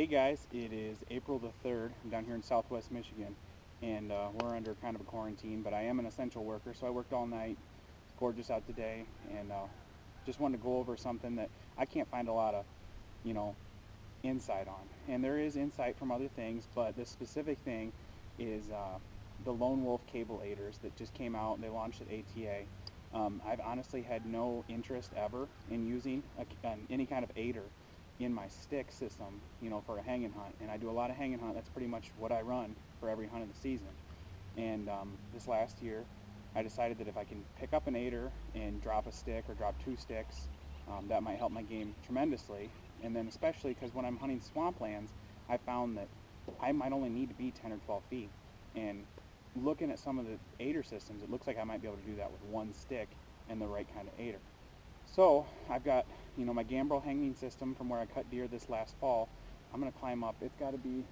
Hey guys, it is April the 3rd. I'm down here in southwest Michigan, and we're under kind of a quarantine, but I am an essential worker, so I worked all night. It's gorgeous out today, and just wanted to go over something that I can't find a lot of, you know, insight on. And there is insight from other things, but this specific thing is the Lone Wolf cable aiders that just came out and they launched at ATA. I've honestly had no interest ever in using any kind of aider in my stick system, for a hang and hunt. And I do a lot of hang and hunt. That's pretty much what I run for every hunt of the season. And this last year, I decided that if I can pick up an aider and drop a stick or drop two sticks, that might help my game tremendously. And then especially because when I'm hunting swamplands, I found that I might only need to be 10 or 12 feet. And looking at some of the aider systems, it looks like I might be able to do that with one stick and the right kind of aider. So I've got, my gambrel hanging system from where I cut deer this last fall. I'm going to climb up. It's got to be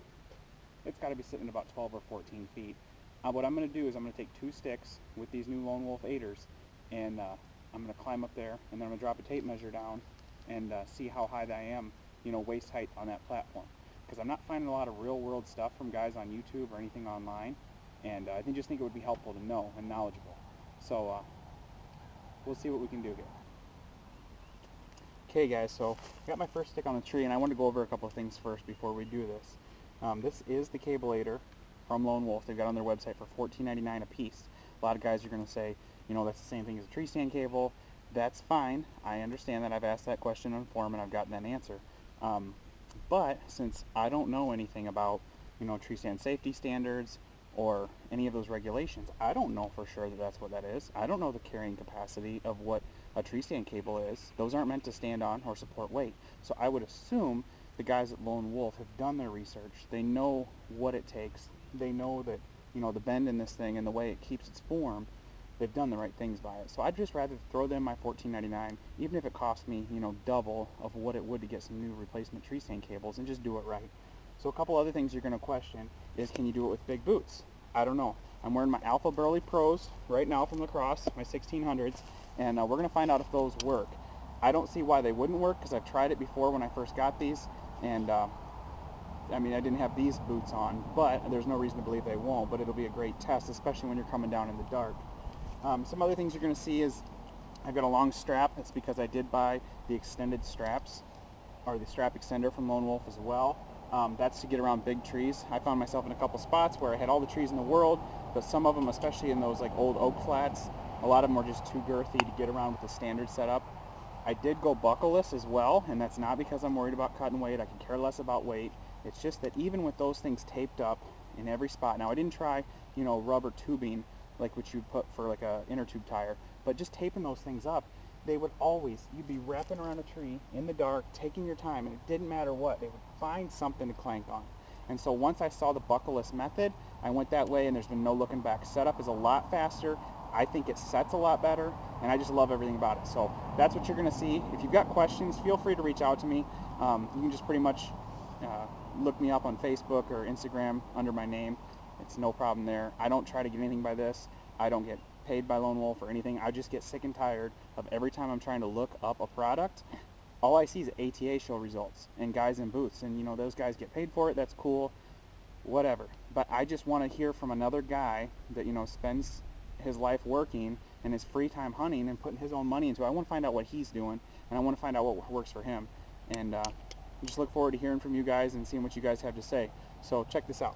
sitting at about 12 or 14 feet. What I'm going to do is I'm going to take two sticks with these new Lone Wolf aiders, and I'm going to climb up there, and then I'm going to drop a tape measure down and see how high I am, waist height on that platform. Because I'm not finding a lot of real world stuff from guys on YouTube or anything online, and I just think it would be helpful to know and knowledgeable. So we'll see what we can do here. Okay guys, so I got my first stick on the tree, and I want to go over a couple of things first before we do this. This is the cable aider from Lone Wolf. They've got it on their website for $14.99 a piece. A lot of guys are going to say, that's the same thing as a tree stand cable. That's fine. I understand that. I've asked that question on forum and I've gotten that answer. But since I don't know anything about, tree stand safety standards or any of those regulations, I don't know for sure that that's what that is. I don't know the carrying capacity of what a tree stand cable is. Those aren't meant to stand on or support weight. So I would assume the guys at Lone Wolf have done their research. They know what it takes. They know that, the bend in this thing and the way it keeps its form, they've done the right things by it. So I'd just rather throw them my $14.99, even if it cost me, double of what it would to get some new replacement tree stand cables, and just do it right. So a couple other things you're going to question is, can you do it with big boots? I don't know. I'm wearing my Alpha Burley Pros right now from Lacrosse, my 1600s, and we're going to find out if those work. I don't see why they wouldn't work, because I've tried it before when I first got these, and I didn't have these boots on, but there's no reason to believe they won't. But it'll be a great test, especially when you're coming down in the dark. Some other things you're going to see is I've got a long strap. That's because I did buy the extended straps, or the strap extender from Lone Wolf as well. That's to get around big trees. I found myself in a couple spots where I had all the trees in the world, but some of them, especially in those like old oak flats, a lot of them were just too girthy to get around with the standard setup. I did go buckleless as well, and that's not because I'm worried about cutting weight. I can care less about weight. It's just that even with those things taped up in every spot, now I didn't try, rubber tubing like what you put for like a inner tube tire, but just taping those things up, they would always, you'd be wrapping around a tree in the dark, taking your time, and it didn't matter what, they would find something to clank on. And so once I saw the buckleless method, I went that way, and there's been no looking back. Setup is a lot faster. I think it sets a lot better, and I just love everything about it. So that's what you're going to see. If you've got questions, feel free to reach out to me. You can just pretty much look me up on Facebook or Instagram under my name. It's no problem there. I don't try to get anything by this. I don't get paid by Lone Wolf or anything. I just get sick and tired of every time I'm trying to look up a product, all I see is ATA show results and guys in booths, and those guys get paid for it. That's cool, whatever. But I just want to hear from another guy that spends his life working and his free time hunting and putting his own money into it. I want to find out what he's doing, and I want to find out what works for him. And just look forward to hearing from you guys and seeing what you guys have to say. So check this out.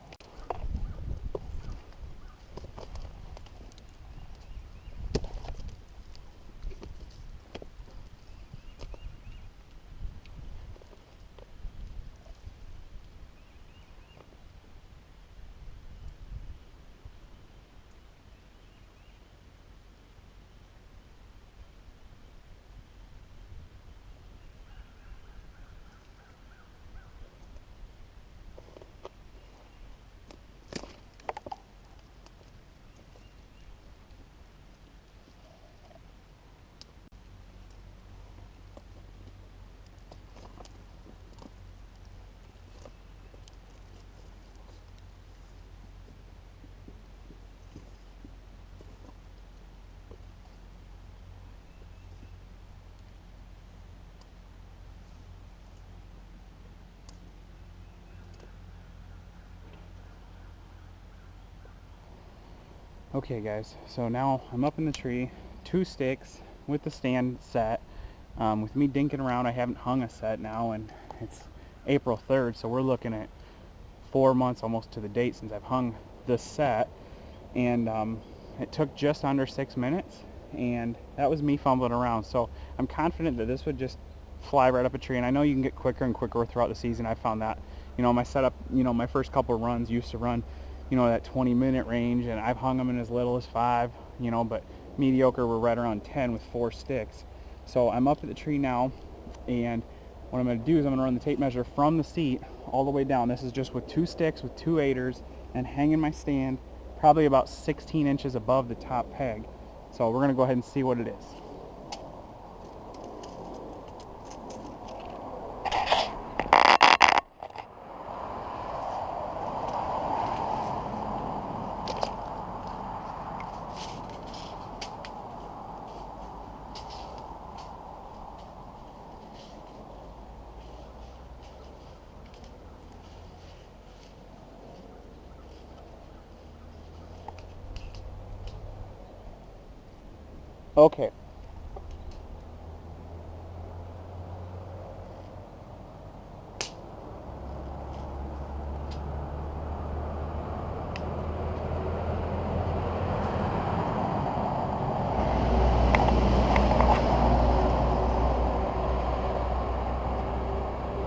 Okay guys, so now I'm up in the tree, 2 sticks with the stand set. With me dinking around, I haven't hung a set now, and it's April 3rd, so we're looking at 4 months almost to the date since I've hung this set. And it took just under 6 minutes, and that was me fumbling around. So I'm confident that this would just fly right up a tree, and I know you can get quicker and quicker throughout the season. I found that, my setup, my first couple runs used to run, that 20-minute range, and I've hung them in as little as 5, but mediocre we're right around 10 with 4 sticks. So I'm up at the tree now, and what I'm going to do is I'm going to run the tape measure from the seat all the way down. This is just with 2 sticks with 2 aiders and hanging my stand probably about 16 inches above the top peg. So we're going to go ahead and see what it is. Okay.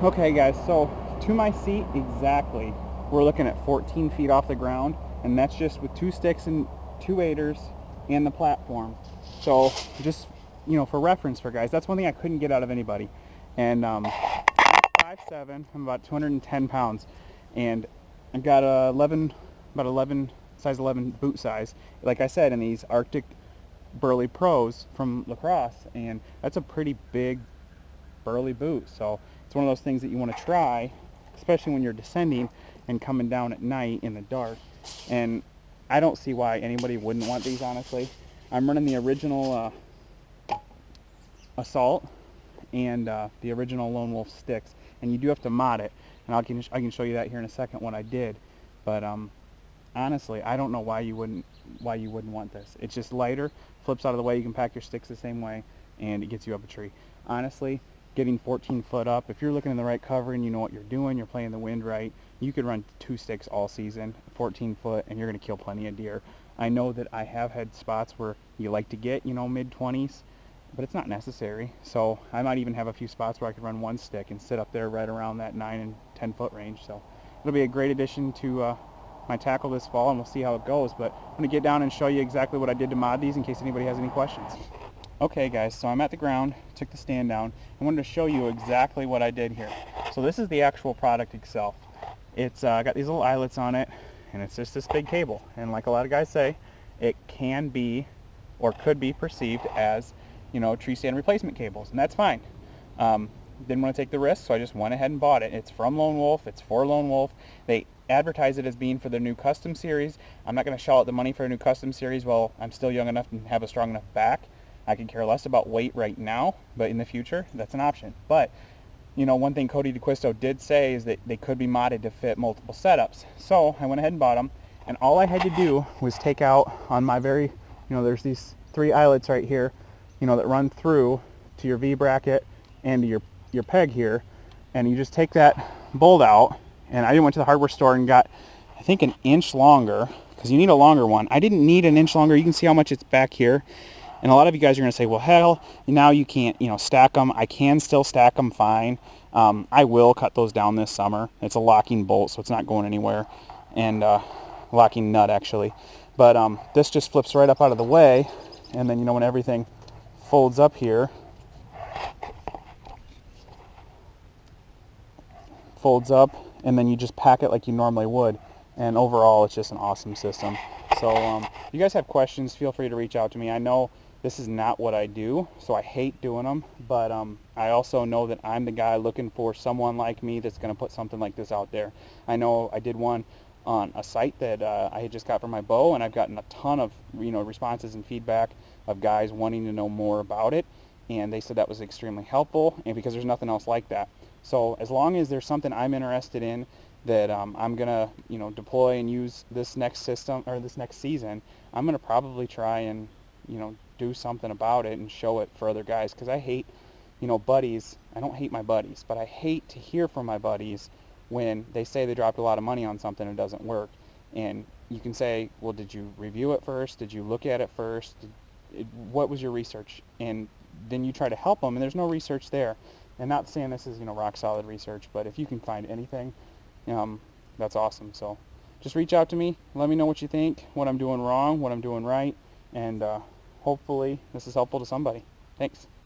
Okay guys, so to my seat exactly, we're looking at 14 feet off the ground, and that's just with 2 sticks and 2 aiders and the platform. So just, for reference for guys, that's one thing I couldn't get out of anybody. And I'm 5'7", I'm about 210 pounds, and I've got about 11, size 11 boot size, like I said, in these Arctic Burley Pros from Lacrosse, and that's a pretty big burly boot. So it's one of those things that you want to try, especially when you're descending and coming down at night in the dark. And I don't see why anybody wouldn't want these, honestly. I'm running the original Assault and the original Lone Wolf sticks, and you do have to mod it, and I can show you that here in a second what I did. But honestly, I don't know why you wouldn't want this. It's just lighter, flips out of the way, you can pack your sticks the same way, and it gets you up a tree. Honestly, getting 14 foot up, if you're looking in the right cover and you know what you're doing, you're playing the wind right, you could run 2 sticks all season, 14 foot, and you're going to kill plenty of deer. I know that I have had spots where you like to get, mid-20s, but it's not necessary. So I might even have a few spots where I could run 1 stick and sit up there right around that 9 and 10 foot range. So it'll be a great addition to my tackle this fall, and we'll see how it goes. But I'm going to get down and show you exactly what I did to mod these in case anybody has any questions. Okay guys, so I'm at the ground, took the stand down. I wanted to show you exactly what I did here. So this is the actual product itself. It's got these little eyelets on it, and it's just this big cable. And like a lot of guys say, it can be or could be perceived as, tree stand replacement cables, and that's fine. Didn't want to take the risk, so I just went ahead and bought it. It's from Lone Wolf, it's for Lone Wolf. They advertise it as being for their new custom series. I'm not going to shell out the money for a new custom series while I'm still young enough and have a strong enough back. I could care less about weight right now, but in the future, that's an option. But, one thing Cody DeQuisto did say is that they could be modded to fit multiple setups. So I went ahead and bought them, and all I had to do was take out on my very, there's these 3 eyelets right here, that run through to your V bracket and to your peg here, and you just take that bolt out. And I went to the hardware store and got, I think, an inch longer, because you need a longer one. I didn't need an inch longer. You can see how much it's back here. And a lot of you guys are going to say, well, hell, now you can't, stack them. I can still stack them fine. I will cut those down this summer. It's a locking bolt, so it's not going anywhere. And locking nut, actually. But this just flips right up out of the way. And then, when everything folds up here, folds up, and then you just pack it like you normally would. And overall, it's just an awesome system. So if you guys have questions, feel free to reach out to me. I know this is not what I do, so I hate doing them, but I also know that I'm the guy looking for someone like me that's going to put something like this out there. I know I did one on a site that I had just got for my bow, and I've gotten a ton of responses and feedback of guys wanting to know more about it, and they said that was extremely helpful, and because there's nothing else like that. So as long as there's something I'm interested in that I'm gonna, deploy and use this next system or this next season. I'm gonna probably try and, do something about it and show it for other guys, because I hate, buddies. I don't hate my buddies, but I hate to hear from my buddies when they say they dropped a lot of money on something and it doesn't work. And you can say, well, did you review it first? Did you look at it first? What was your research? And then you try to help them, and there's no research there. And not saying this is, rock solid research, but if you can find anything, that's awesome. So just reach out to me. Let me know what you think, what I'm doing wrong, what I'm doing right, and hopefully this is helpful to somebody. Thanks.